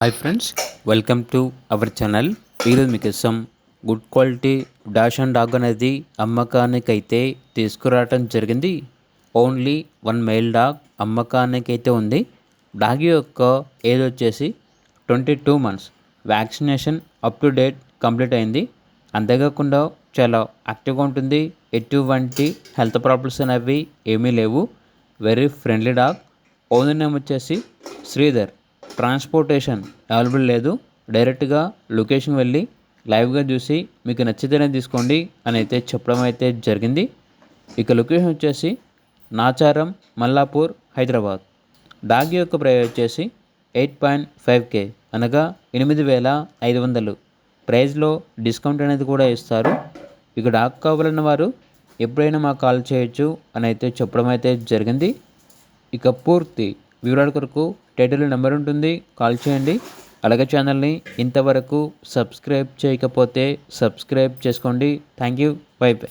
Hi friends, welcome to our channel. ఈరోజు మీకోసం good quality dash and dog అనేది అమ్మకానికైతే తీసుకురావటం జరిగింది. ఓన్లీ వన్ మేల్ డాగ్ అమ్మకానికైతే ఉంది. డాగ్ యొక్క ఏజ్ వచ్చేసి 22 months. Vaccination up to date complete అయింది. అంతేకాకుండా చాలా యాక్టివ్గా ఉంటుంది. ఎటువంటి హెల్త్ ప్రాబ్లమ్స్ అనేవి ఏమీ లేవు. Very friendly dog. Owner name వచ్చేసి శ్రీధర్. ట్రాన్స్పోర్టేషన్ అవైలబుల్ లేదు. డైరెక్ట్గా లొకేషన్ వెళ్ళి లైవ్గా చూసి మీకు నచ్చితేనే తీసుకోండి అని అయితే చెప్పడం అయితే జరిగింది. ఇక లొకేషన్ వచ్చేసి నాచారం, మల్లాపూర్, హైదరాబాద్. డాగ్ యొక్క ప్రైస్ వచ్చేసి 8.5K అనగా 8,500. ప్రైస్లో డిస్కౌంట్ అనేది కూడా ఇస్తారు. ఇక డాగ్ కావాలన్న వారు ఎప్పుడైనా మాకు కాల్ చేయొచ్చు అని అయితే చెప్పడం అయితే జరిగింది. ఇక పూర్తి వివరాల కొరకు టైటిల్ నెంబర్ ఉంటుంది, కాల్ చేయండి. అలాగే ఛానల్ని ఇంతవరకు సబ్స్క్రైబ్ చేయకపోతే సబ్స్క్రైబ్ చేసుకోండి. Thank you. By by.